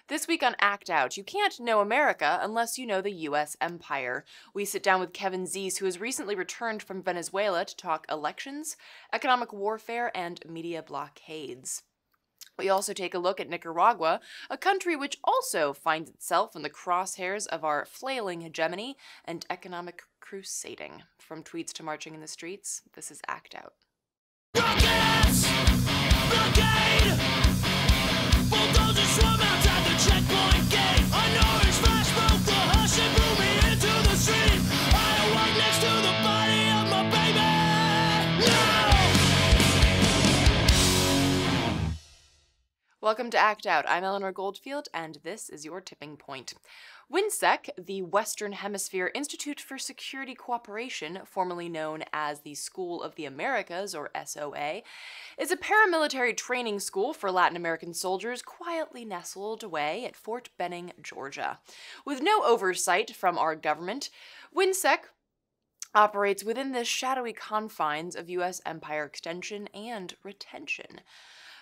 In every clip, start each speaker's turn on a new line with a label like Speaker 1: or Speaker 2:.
Speaker 1: This week on Act Out, you can't know America unless you know the U.S. empire. We sit down with Kevin Zeese, who has recently returned from Venezuela to talk elections, economic warfare, and media blockades. We also take a look at Nicaragua, a country which also finds itself in the crosshairs of our flailing hegemony and economic crusading. From tweets to marching in the streets, this is Act Out.
Speaker 2: Blockades! Blockade! Bulldozers swarm outside the checkpoint gate. An orange flash broke the hush and blew me into the street. I awoke next to the body of my baby. No!
Speaker 1: Welcome to Act Out. I'm Eleanor Goldfield, and this is your tipping point. WHINSEC, the Western Hemisphere Institute for Security Cooperation, formerly known as the School of the Americas, or SOA, is a paramilitary training school for Latin American soldiers quietly nestled away at Fort Benning, Georgia. With no oversight from our government, WHINSEC operates within the shadowy confines of U.S. empire extension and retention.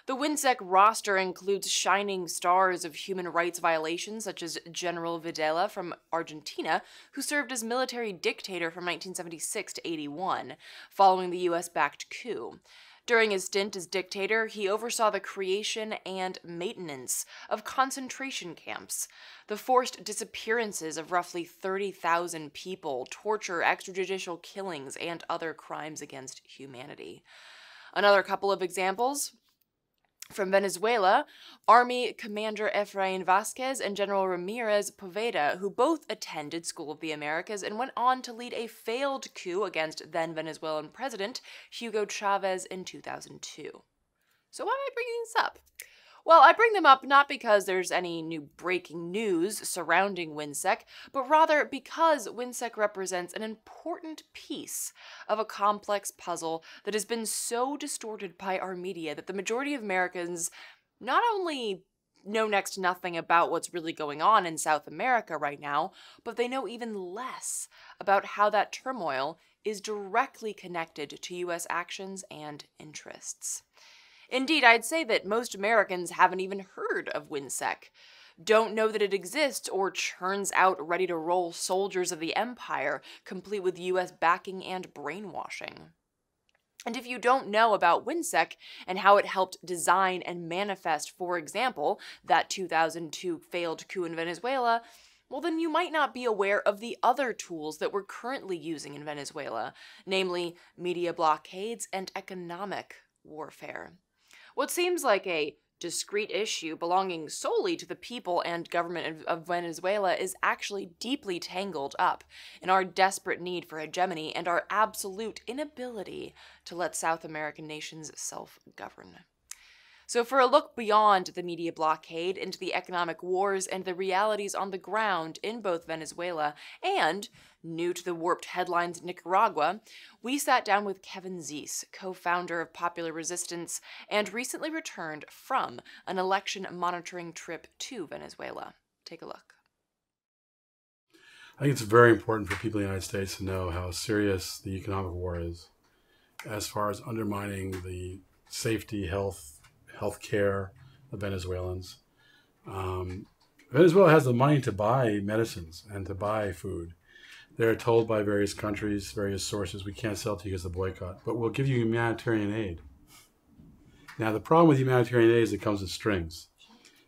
Speaker 1: The WHINSEC roster includes shining stars of human rights violations, such as General Videla from Argentina, who served as military dictator from 1976 to 81, following the U.S.-backed coup. During his stint as dictator, he oversaw the creation and maintenance of concentration camps, the forced disappearances of roughly 30,000 people, torture, extrajudicial killings, and other crimes against humanity. Another couple of examples. From Venezuela, Army Commander Efrain Vasquez and General Ramirez Poveda, who both attended School of the Americas and went on to lead a failed coup against then Venezuelan President Hugo Chavez in 2002. So why am I bringing this up? Well, I bring them up not because there's any new breaking news surrounding WHINSEC, but rather because WHINSEC represents an important piece of a complex puzzle that has been so distorted by our media that the majority of Americans not only know next to nothing about what's really going on in South America right now, but they know even less about how that turmoil is directly connected to U.S. actions and interests. Indeed, I'd say that most Americans haven't even heard of WHINSEC, don't know that it exists, or churns out ready-to-roll soldiers of the empire, complete with U.S. backing and brainwashing. And if you don't know about WHINSEC and how it helped design and manifest, for example, that 2002 failed coup in Venezuela, well, then you might not be aware of the other tools that we're currently using in Venezuela, namely media blockades and economic warfare. What seems like a discrete issue belonging solely to the people and government of Venezuela is actually deeply tangled up in our desperate need for hegemony and our absolute inability to let South American nations self-govern. So for a look beyond the media blockade into the economic wars and the realities on the ground in both Venezuela and, new to the warped headlines in Nicaragua, we sat down with Kevin Zeese, co-founder of Popular Resistance and recently returned from an election monitoring trip to Venezuela. Take a look.
Speaker 3: I think it's very important for people in the United States to know how serious the economic war is as far as undermining the safety, health care of Venezuelans. Venezuela has the money to buy medicines and to buy food. They're told by various countries, various sources, we can't sell to you because of the boycott, but we'll give you humanitarian aid. Now, the problem with humanitarian aid is it comes in strings.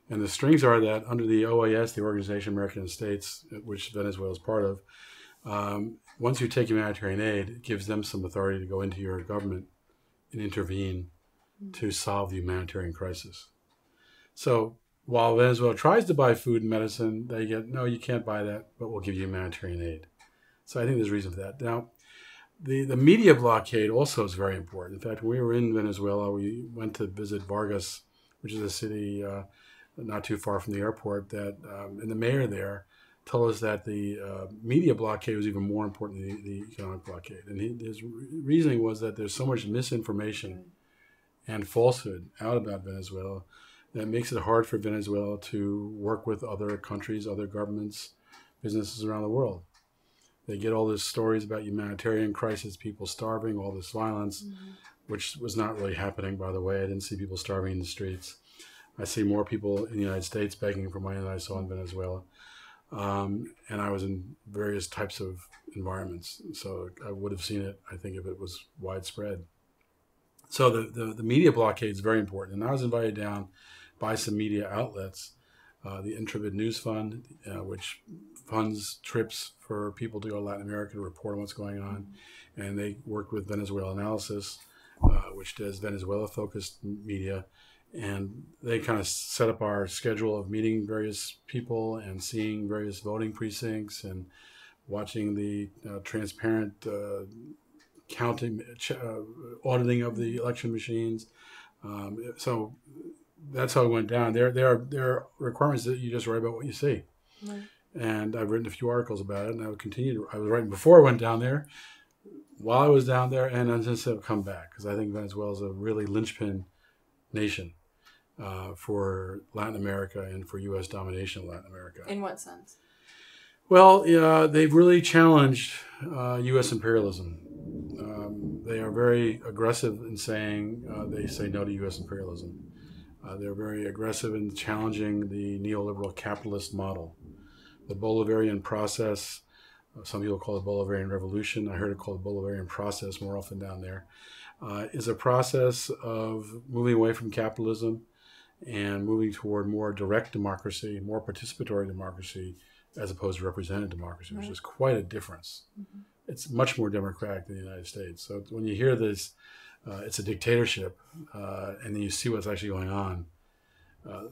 Speaker 3: And the strings are that under the OAS, the Organization of American States, which Venezuela is part of, once you take humanitarian aid, it gives them some authority to go into your government and intervene to solve the humanitarian crisis. So while Venezuela tries to buy food and medicine, they get, no, you can't buy that, but we'll give you humanitarian aid. So I think there's a reason for that. Now, the media blockade also is very important. In fact, when we were in Venezuela, we went to visit Vargas, which is a city not too far from the airport, and the mayor there told us that the media blockade was even more important than the economic blockade. And his reasoning was that there's so much misinformation and falsehood out about Venezuela that makes it hard for Venezuela to work with other countries, other governments, businesses around the world. They get all these stories about humanitarian crisis, people starving, all this violence, which was not really happening, by the way. I didn't see people starving in the streets. I see more people in the United States begging for money than I saw in Venezuela. And I was in various types of environments. So I would have seen it, I think, if it was widespread. So the media blockade is very important. And I was invited down by some media outlets, the Intrepid News Fund, which funds trips for people to go to Latin America to report on what's going on. And they work with Venezuela Analysis, which does Venezuela-focused media. And they kind of set up our schedule of meeting various people and seeing various voting precincts and watching the transparent counting, auditing of the election machines. So that's how it went down. There are requirements that you just write about what you see. Right. And I've written a few articles about it, and I would continue to. I was writing before I went down there, while I was down there, and then since I've come back, because I think Venezuela is a really linchpin nation for Latin America and for U.S. domination of Latin America.
Speaker 1: In what sense?
Speaker 3: Well, they've really challenged U.S. imperialism. They are very aggressive in saying they say no to U.S. imperialism. They're very aggressive in challenging the neoliberal capitalist model. The Bolivarian process, some people call it Bolivarian revolution. I heard it called the Bolivarian process more often down there, is a process of moving away from capitalism and moving toward more direct democracy, more participatory democracy, as opposed to representative democracy, which is quite a difference. Mm-hmm. It's much more democratic than the United States. So when you hear this, it's a dictatorship, and then you see what's actually going on,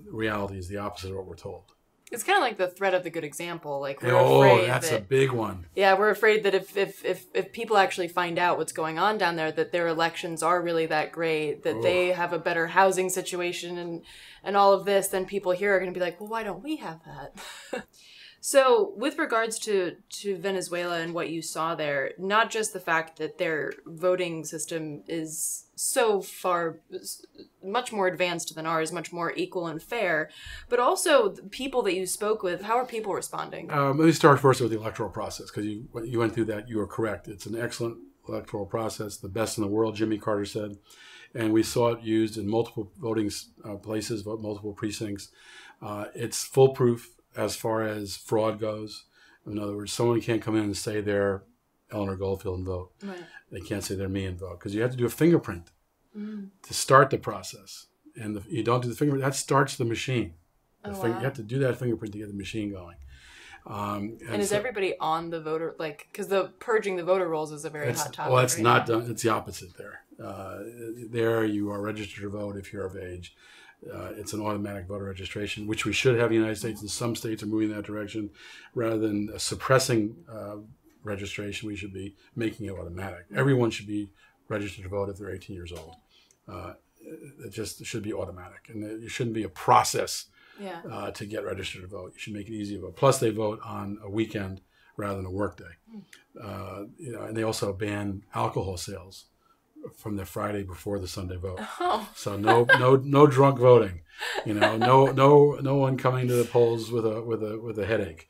Speaker 3: reality is the opposite of what we're told.
Speaker 1: It's kind of like the threat of the good example. Like we're afraid
Speaker 3: that's a big one.
Speaker 1: Yeah, we're afraid that if people actually find out what's going on down there, that their elections are really that great, that they have a better housing situation and all of this, then people here are going to be like, well, why don't we have that? So with regards to Venezuela and what you saw there, not just the fact that their voting system is so far, much more advanced than ours, much more equal and fair, but also the people that you spoke with, how are people responding?
Speaker 3: Let me start first with the electoral process, because you went through that, you are correct. It's an excellent electoral process, the best in the world, Jimmy Carter said. And we saw it used in multiple voting places, multiple precincts. It's foolproof as far as fraud goes. In other words, someone can't come in and say they're Eleanor Goldfield and vote. Right. They can't say they're me and vote, because you have to do a fingerprint to start the process. And you don't do the fingerprint, that starts the machine. You have to do that fingerprint to get the machine going.
Speaker 1: And is everybody on the voter, because the purging the voter rolls is a very hot topic.
Speaker 3: Well, it's not done. It's the opposite there. There you are registered to vote if you're of age. It's an automatic voter registration, which we should have in the United States, and some states are moving in that direction. Rather than suppressing registration, we should be making it automatic. Everyone should be registered to vote if they're 18 years old. It just should be automatic, and it shouldn't be a process to get registered to vote. You should make it easy to vote. Plus, they vote on a weekend rather than a work day. And they also ban alcohol sales from the Friday before the Sunday vote. Oh. So no drunk voting. No one coming to the polls with a headache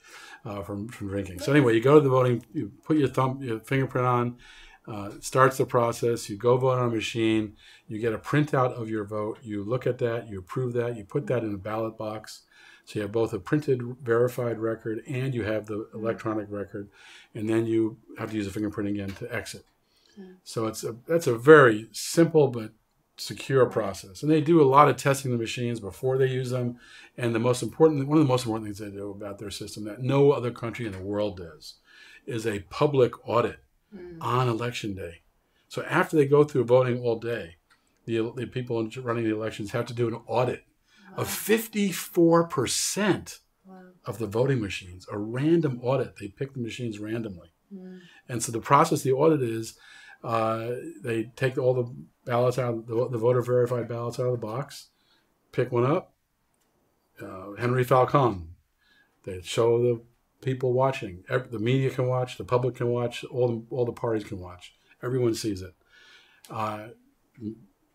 Speaker 3: from drinking. So anyway, you go to the voting, you put your fingerprint on, starts the process, you go vote on a machine, you get a printout of your vote, you look at that, you approve that, you put that in a ballot box. So you have both a printed verified record and you have the electronic record, and then you have to use a fingerprint again to exit. So that's a very simple but secure process. And they do a lot of testing the machines before they use them. And one of the most important things they do about their system that no other country in the world does is a public audit on election day. So after they go through voting all day, the people running the elections have to do an audit of 54% of the voting machines, a random audit. They pick the machines randomly. And so the process, the audit is, they take all the ballots out, the voter verified ballots out of the box, pick one up, Henry Falcon. They show the people watching. The media can watch, the public can watch, all the parties can watch. Everyone sees it.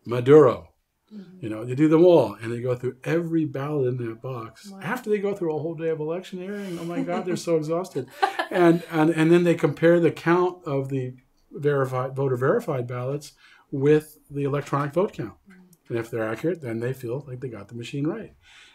Speaker 3: Maduro, they do them all, and they go through every ballot in that box. Wow. After they go through a whole day of electioneering, oh my God, they're so exhausted. And then they compare the count of the voter verified ballots with the electronic vote count. And if they're accurate, then they feel like they got the machine right.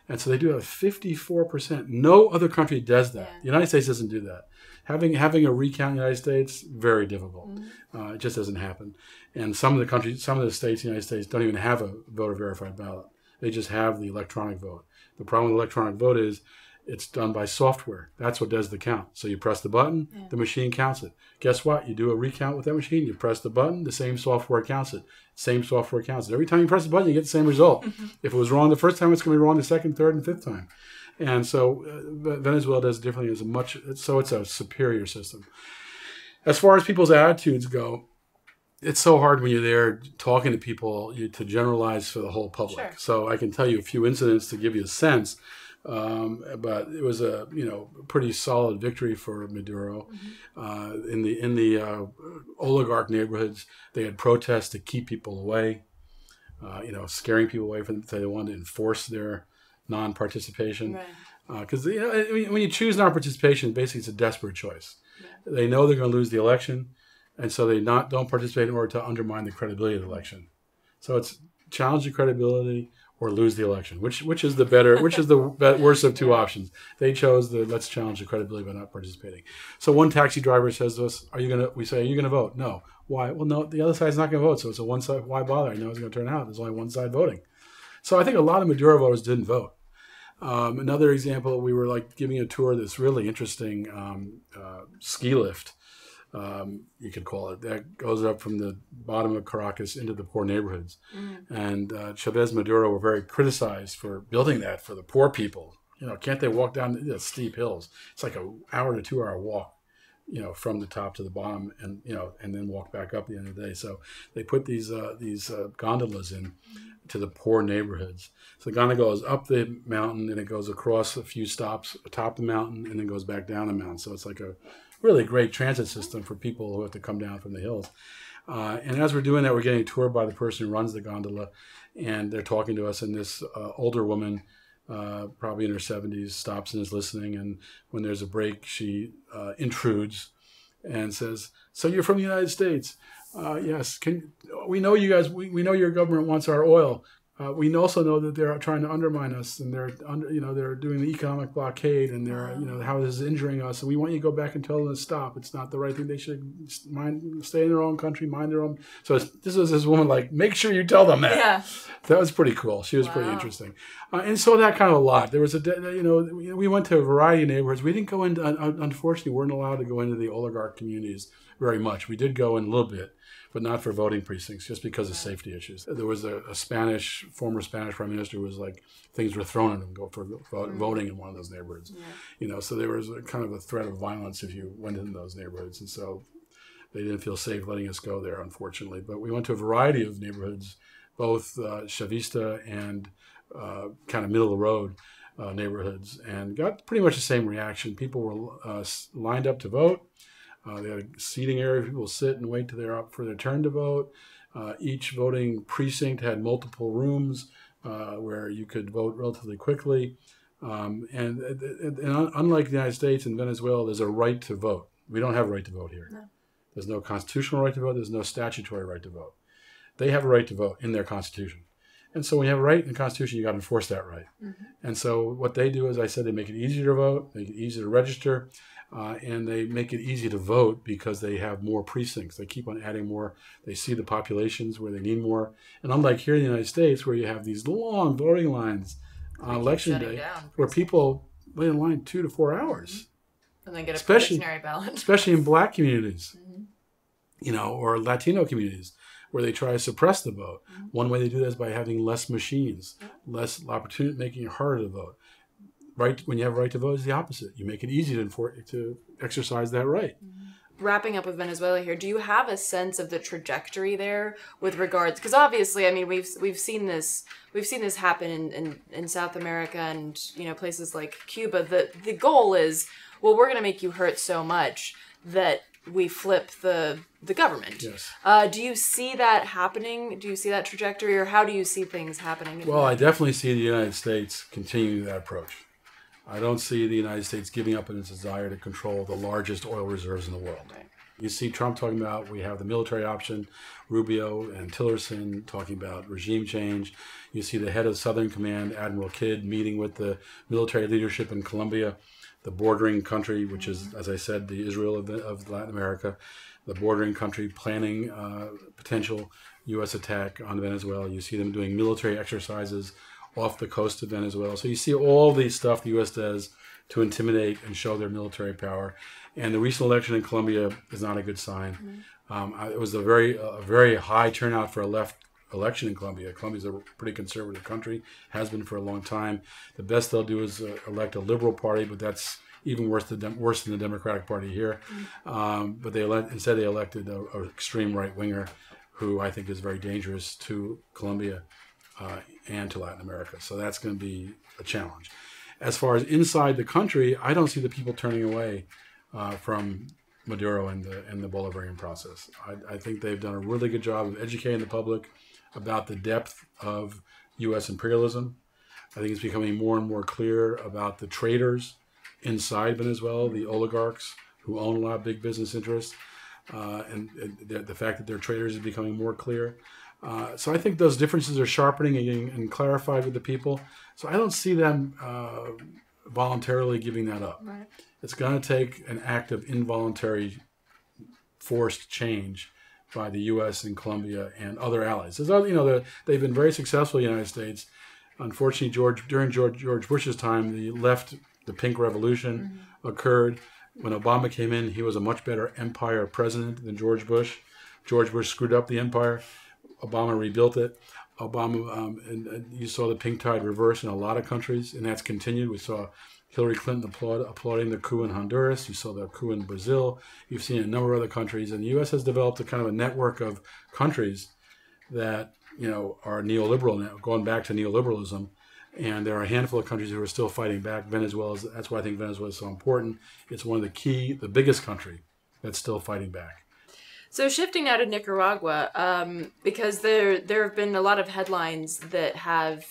Speaker 3: And so they do have 54%. No other country does that. The United States doesn't do that. Having a recount in the United States, very difficult. It just doesn't happen. And some of the countries, some of the states in the United States don't even have a voter verified ballot. They just have the electronic vote. The problem with electronic vote is it's done by software. That's what does the count. So you press the button, the machine counts it. Guess what? You do a recount with that machine, you press the button, the same software counts it. Same software counts it. Every time you press the button, you get the same result. If it was wrong the first time, it's going to be wrong the second, third, and fifth time. And so Venezuela does it differently. So it's a superior system. As far as people's attitudes go, it's so hard when you're there talking to people to generalize for the whole public.
Speaker 1: Sure.
Speaker 3: So I can tell you a few incidents to give you a sense. But it was a pretty solid victory for Maduro. In the oligarch neighborhoods, they had protests to keep people away, scaring people away from them. They wanted to enforce their non-participation. Because when you choose non-participation, basically it's a desperate choice. They know they're going to lose the election, and so they don't participate in order to undermine the credibility of the election. So it's challenge the credibility or lose the election. Which is the better? Which is the worst of two options? They chose the let's challenge the credibility by not participating. So one taxi driver says to us, we say, are you going to vote? No. Why? Well, no, the other side's not going to vote. So it's a one side. Why bother? I know it's going to turn out. There's only one side voting. So I think a lot of Maduro voters didn't vote. Another example, we were giving a tour of this really interesting ski lift, you could call it, that goes up from the bottom of Caracas into the poor neighborhoods. And Chavez Maduro were very criticized for building that for the poor people. Can't they walk down the steep hills? It's like an hour to 2 hour walk, from the top to the bottom, and then walk back up at the end of the day. So they put these gondolas in to the poor neighborhoods. So the gondola goes up the mountain, and it goes across a few stops atop the mountain, and then goes back down the mountain. So it's like a really great transit system for people who have to come down from the hills. And as we're doing that, we're getting toured by the person who runs the gondola, and they're talking to us, and this older woman, probably in her 70s, stops and is listening. And when there's a break, she intrudes and says, "So you're from the United States? Yes. We know you guys. We know your government wants our oil. We also know that they're trying to undermine us, and they're doing the economic blockade, and they're how this is injuring us. And we want you to go back and tell them to stop. It's not the right thing. They should stay in their own country, mind their own." So this was this woman make sure you tell them that. Yeah, that was pretty cool. She was pretty interesting, and so that kind of a lot. There was we went to a variety of neighborhoods. We didn't go into, unfortunately, we weren't allowed to go into the oligarch communities very much. We did go in a little bit, but not for voting precincts, just because of safety issues. There was a former Spanish prime minister who was things were thrown at him for voting in one of those neighborhoods. So there was a kind of a threat of violence if you went in those neighborhoods. And so they didn't feel safe letting us go there, unfortunately. But we went to a variety of neighborhoods, both Chavista and kind of middle of the road neighborhoods, and got pretty much the same reaction. People were lined up to vote. They had a seating area. People sit and wait till they're up for their turn to vote. Each voting precinct had multiple rooms where you could vote relatively quickly. And unlike the United States and Venezuela, there's a right to vote. We don't have a right to vote here. No. There's no constitutional right to vote. There's no statutory right to vote. They have a right to vote in their constitution. And so when you have a right in the Constitution, you got to enforce that right. And so what they do, as I said, they make it easier to vote, make it easier to register. And they make it easy to vote because they have more precincts. They keep on adding more. They see the populations where they need more. And unlike here in the United States, where you have these long voting lines on election day, where people wait in line 2 to 4 hours.
Speaker 1: And then get a provisionary ballot.
Speaker 3: Especially in black communities, or Latino communities, where they try to suppress the vote. One way they do that is by having less machines, less opportunity, making it harder to vote. Right, when you have a right to vote, is the opposite. You make it easy to exercise that right.
Speaker 1: Wrapping up with Venezuela here, do you have a sense of the trajectory there with regards? Because obviously, I mean, we've seen this happen in South America and places like Cuba. The goal is, well, we're going to make you hurt so much that we flip the government.
Speaker 3: Yes.
Speaker 1: Do you see that happening? Do you see that trajectory, or how do you see things happening?
Speaker 3: Well, I definitely see the United States continuing that approach. I don't see the United States giving up on its desire to control the largest oil reserves in the world.
Speaker 1: Right.
Speaker 3: You see Trump talking about we have the military option, Rubio and Tillerson talking about regime change. You see the head of Southern Command, Admiral Kidd, meeting with the military leadership in Colombia, the bordering country, which is, as I said, the Israel of Latin America, the bordering country planning potential U.S. attack on Venezuela. You see them doing military exercises off the coast of Venezuela. So you see all these stuff the U.S. does to intimidate and show their military power. And the recent election in Colombia is not a good sign. It was a very high turnout for a left election in Colombia. Colombia's a pretty conservative country, has been for a long time. The best they'll do is elect a liberal party, but that's even worse than the Democratic Party here. But instead they elected an extreme right-winger who I think is very dangerous to Colombia and to Latin America. So that's going to be a challenge. As far as inside the country, I don't see the people turning away from Maduro and the Bolivarian process. I think they've done a really good job of educating the public about the depth of U.S. imperialism. I think it's becoming more and more clear about the traders inside Venezuela, the oligarchs who own a lot of big business interests, and the fact that they're traders is becoming more clear. So I think those differences are sharpening and clarified with the people. So I don't see them voluntarily giving that up.
Speaker 1: Right.
Speaker 3: It's going to take an act of involuntary forced change by the U.S. and Colombia and other allies. They've been very successful in the United States. Unfortunately, during George Bush's time, the Pink Revolution occurred. When Obama came in, he was a much better empire president than George Bush. George Bush screwed up the empire. Obama rebuilt it. And you saw the pink tide reverse in a lot of countries, and that's continued. We saw Hillary Clinton applauding the coup in Honduras. You saw the coup in Brazil. You've seen a number of other countries, and the U.S. has developed a kind of a network of countries that are neoliberal now, going back to neoliberalism. And there are a handful of countries who are still fighting back. That's why I think Venezuela is so important. It's one of the biggest country that's still fighting back.
Speaker 1: So shifting now to Nicaragua, because there have been a lot of headlines that have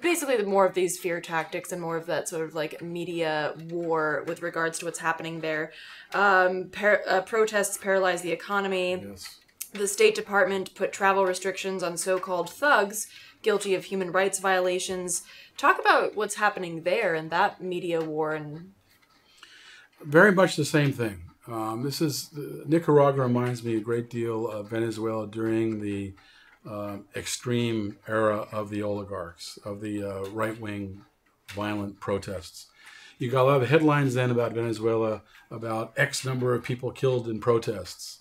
Speaker 1: basically more of these fear tactics and more of that sort of like media war with regards to what's happening there. Protests paralyzed the economy.
Speaker 3: Yes.
Speaker 1: The State Department put travel restrictions on so-called thugs guilty of human rights violations. Talk about what's happening there and that media war. And
Speaker 3: very much the same thing. Nicaragua reminds me a great deal of Venezuela during the extreme era of the oligarchs, of the right-wing violent protests. You got a lot of headlines then about Venezuela, about X number of people killed in protests.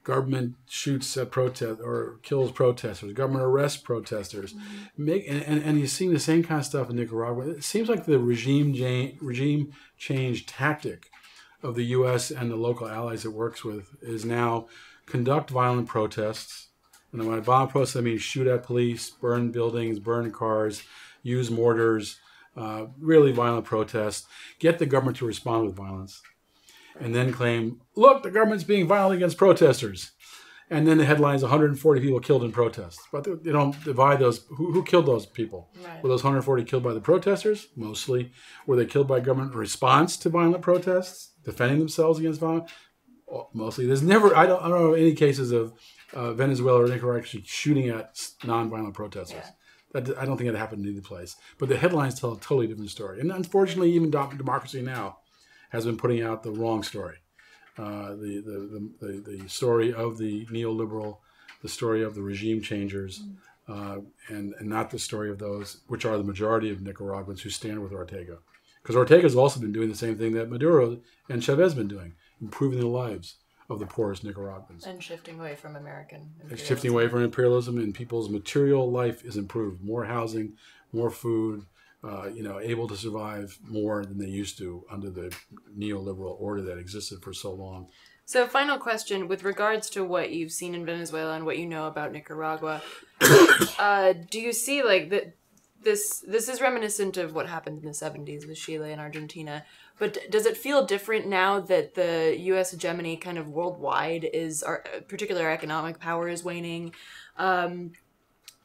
Speaker 3: Government shoots at protest or kills protesters. Government arrests protesters. And you're seeing the same kind of stuff in Nicaragua. It seems like the regime change tactic of the U.S. and the local allies it works with is now conduct violent protests. And by violent protests, I mean shoot at police, burn buildings, burn cars, use mortars, really violent protests, get the government to respond with violence, and then claim, look, the government's being violent against protesters. And then the headlines, 140 people killed in protests. But they don't divide those. Who killed those people? Right. Were those 140 killed by the protesters? Mostly. Were they killed by government response to violent protests? Defending themselves against violence? Mostly. There's never, I don't know any cases of Venezuela or Nicaragua actually shooting at non-violent protesters. Yeah. I don't think it happened in either place. But the headlines tell a totally different story. And unfortunately, even Democracy Now! Has been putting out the wrong story. The story of the neoliberal, the story of the regime changers, and not the story of those which are the majority of Nicaraguans who stand with Ortega. Because Ortega's also been doing the same thing that Maduro and Chavez been doing, improving the lives of the poorest Nicaraguans.
Speaker 1: And shifting away from American imperialism.
Speaker 3: Shifting away from imperialism, and people's material life is improved. More housing, more food, able to survive more than they used to under the neoliberal order that existed for so long.
Speaker 1: So final question, with regards to what you've seen in Venezuela and what you know about Nicaragua, do you see like that this is reminiscent of what happened in the 70s with Chile and Argentina, but does it feel different now that the U.S. hegemony kind of worldwide is, particular economic power is waning?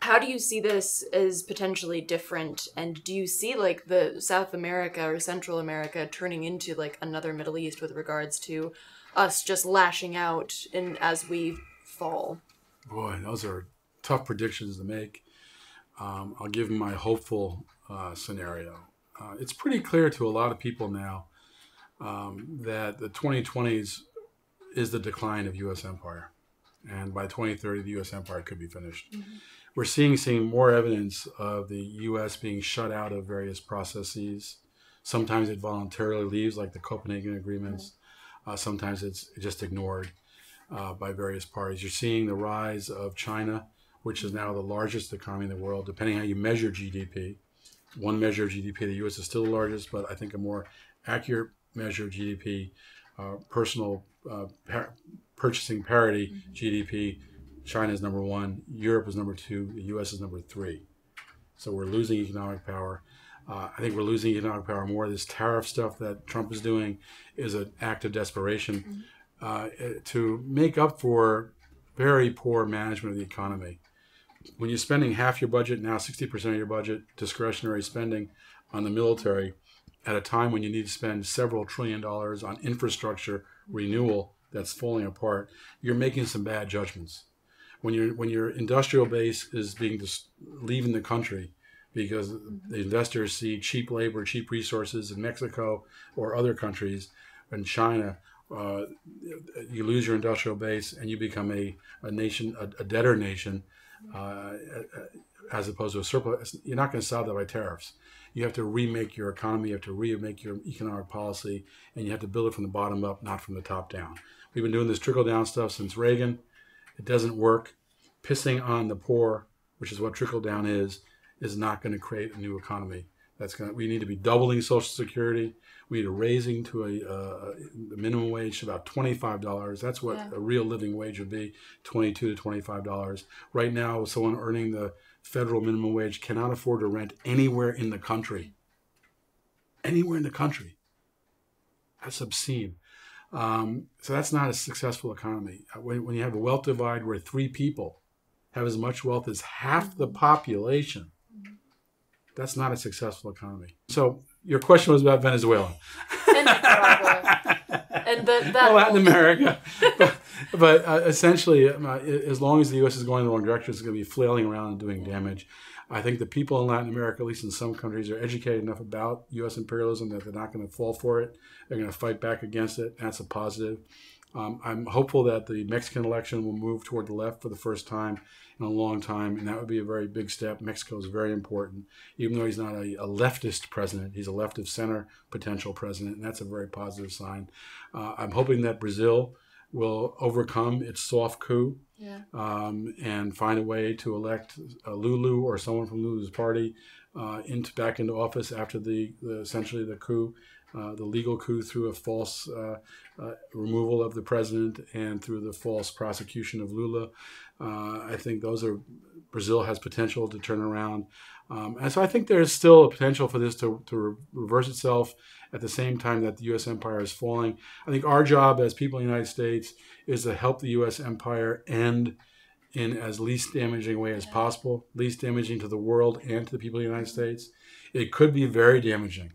Speaker 1: How do you see this as potentially different? And do you see like the South America or Central America turning into like another Middle East with regards to us just lashing out as we fall?
Speaker 3: Boy, those are tough predictions to make. I'll give my hopeful scenario. It's pretty clear to a lot of people now that the 2020s is the decline of U.S. empire. And by 2030, the U.S. empire could be finished. Mm-hmm. We're seeing more evidence of the U.S. being shut out of various processes. Sometimes it voluntarily leaves, like the Copenhagen agreements. Mm-hmm. Sometimes it's just ignored by various parties. You're seeing the rise of China, which is now the largest economy in the world, depending on how you measure GDP. One measure of GDP, the U.S. is still the largest, but I think a more accurate measure of GDP, personal purchasing parity, mm-hmm. GDP, China is number 1, Europe is number 2, the U.S. is number 3. So we're losing economic power. I think we're losing economic power more. This tariff stuff that Trump is doing is an act of desperation to make up for very poor management of the economy. When you're spending half your budget, now 60% of your budget, discretionary spending on the military, at a time when you need to spend several $1 trillion on infrastructure renewal that's falling apart, you're making some bad judgments. When your industrial base is being leaving the country because the investors see cheap labor, cheap resources in Mexico or other countries, and China, you lose your industrial base and you become a nation, a debtor nation, as opposed to a surplus. You're not going to solve that by tariffs. You have to remake your economy, you have to remake your economic policy, and you have to build it from the bottom up, not from the top down. We've been doing this trickle-down stuff since Reagan. It doesn't work. Pissing on the poor, which is what trickle-down is not going to create a new economy. We need to be doubling Social Security. We need a raising to the minimum wage to about $25. That's what a real living wage would be, $22 to $25. Right now, someone earning the federal minimum wage cannot afford to rent anywhere in the country. Anywhere in the country. That's obscene. So that's not a successful economy. When you have a wealth divide where 3 people have as much wealth as half the population, that's not a successful economy. So your question was about Venezuela.
Speaker 1: And Nicaragua. And
Speaker 3: Latin America. but essentially, as long as the U.S. is going in the wrong direction, it's going to be flailing around and doing damage. I think the people in Latin America, at least in some countries, are educated enough about U.S. imperialism that they're not going to fall for it. They're going to fight back against it. That's a positive. I'm hopeful that the Mexican election will move toward the left for the first time in a long time, and that would be a very big step. Mexico is very important. Even though he's not a leftist president, he's a left of center potential president, and that's a very positive sign. I'm hoping that Brazil will overcome its soft coup and find a way to elect Lulu or someone from Lulu's party back into office after essentially the coup, the legal coup through a false removal of the president and through the false prosecution of Lula. I think Brazil has potential to turn around. And so I think there's still a potential for this to reverse itself at the same time that the U.S. empire is falling. I think our job as people in the United States is to help the U.S. empire end in as least damaging a way as possible, least damaging to the world and to the people of the United States. It could be very damaging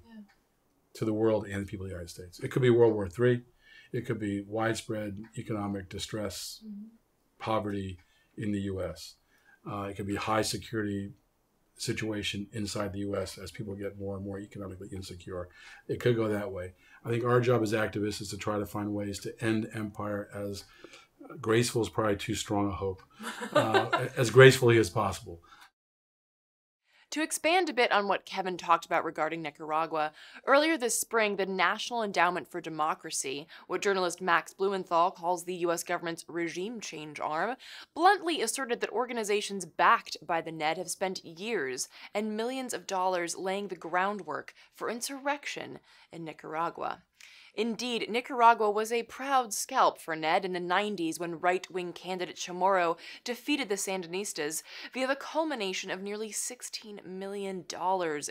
Speaker 3: to the world and the people of the United States. It could be World War III. It could be widespread economic distress, poverty in the U.S. It could be high security situation inside the U.S. as people get more and more economically insecure. It could go that way. I think our job as activists is to try to find ways to end empire as graceful is probably too strong a hope, as gracefully as possible.
Speaker 1: To expand a bit on what Kevin talked about regarding Nicaragua, earlier this spring, the National Endowment for Democracy, what journalist Max Blumenthal calls the U.S. government's regime change arm, bluntly asserted that organizations backed by the Ned have spent years and millions of dollars laying the groundwork for insurrection in Nicaragua. Indeed, Nicaragua was a proud scalp for Ned in the 90s when right-wing candidate Chamorro defeated the Sandinistas via the culmination of nearly $16 million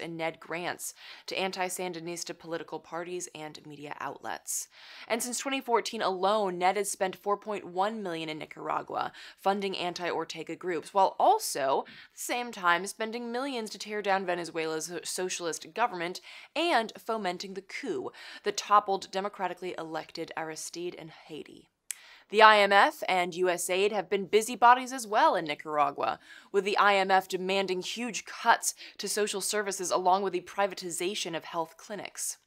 Speaker 1: in Ned grants to anti-Sandinista political parties and media outlets. And since 2014 alone, Ned has spent $4.1 million in Nicaragua, funding anti-Ortega groups, while also, at the same time, spending millions to tear down Venezuela's socialist government and fomenting the coup that toppled democratically elected Aristide in Haiti. The IMF and USAID have been busybodies as well in Nicaragua, with the IMF demanding huge cuts to social services along with the privatization of health clinics.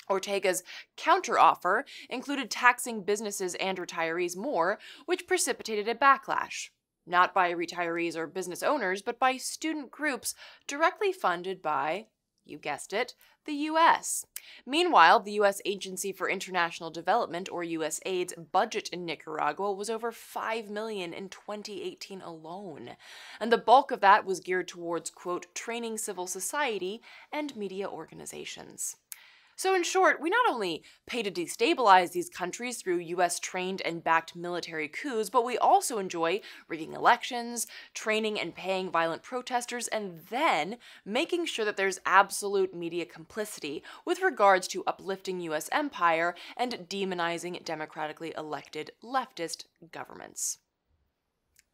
Speaker 1: Ortega's counteroffer included taxing businesses and retirees more, which precipitated a backlash. Not by retirees or business owners, but by student groups directly funded by, you guessed it, the U.S. Meanwhile, the U.S. Agency for International Development, or USAID's, budget in Nicaragua was over $5 million in 2018 alone, and the bulk of that was geared towards, quote, training civil society and media organizations. So in short, we not only pay to destabilize these countries through US-trained and backed military coups, but we also enjoy rigging elections, training and paying violent protesters, and then making sure that there's absolute media complicity with regards to uplifting US empire and demonizing democratically elected leftist governments.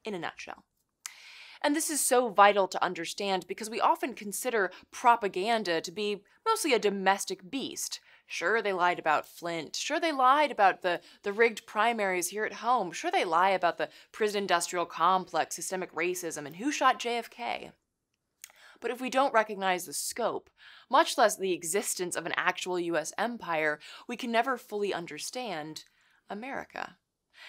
Speaker 1: In a nutshell. And this is so vital to understand because we often consider propaganda to be mostly a domestic beast. Sure, they lied about Flint. Sure, they lied about the rigged primaries here at home. Sure, they lie about the prison-industrial complex, systemic racism, and who shot JFK. But if we don't recognize the scope, much less the existence of an actual US empire, we can never fully understand America.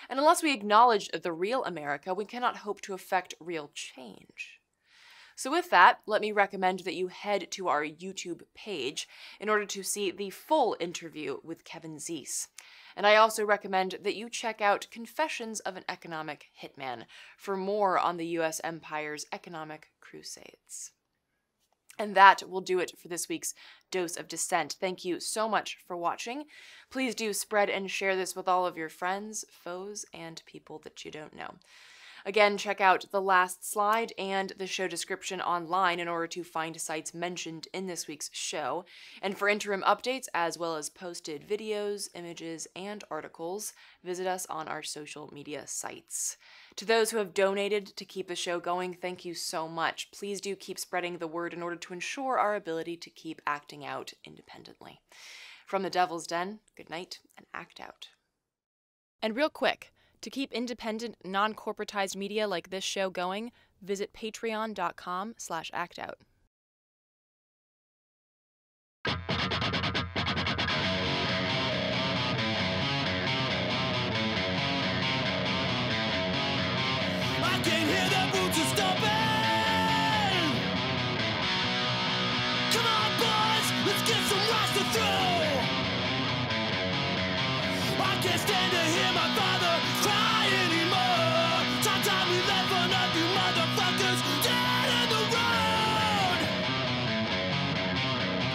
Speaker 1: And unless we acknowledge the real America, we cannot hope to effect real change. So with that, let me recommend that you head to our YouTube page in order to see the full interview with Kevin Zeese. And I also recommend that you check out Confessions of an Economic Hitman for more on the US empire's economic crusades. And that will do it for this week's Dose of Dissent. Thank you so much for watching. Please do spread and share this with all of your friends, foes, and people that you don't know. Again, check out the last slide and the show description online in order to find sites mentioned in this week's show. And for interim updates, as well as posted videos, images, and articles, visit us on our social media sites. To those who have donated to keep the show going, thank you so much. Please do keep spreading the word in order to ensure our ability to keep acting out independently. From the Devil's Den, good night and act out. And real quick, to keep independent, non-corporatized media like this show going, visit patreon.com/actout.
Speaker 2: I can hear the boots are stomping. Come on, boys, let's get some rocks to throw. I can't stand to hear my father cry anymore. Time we left for nothing, motherfuckers dead in the road.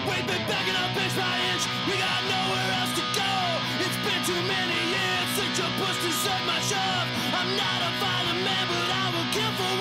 Speaker 2: We've been backing up inch by inch, we got nowhere else to go. It's been too many years since you pushed inside my shove. I'm not a violent man, but I will kill for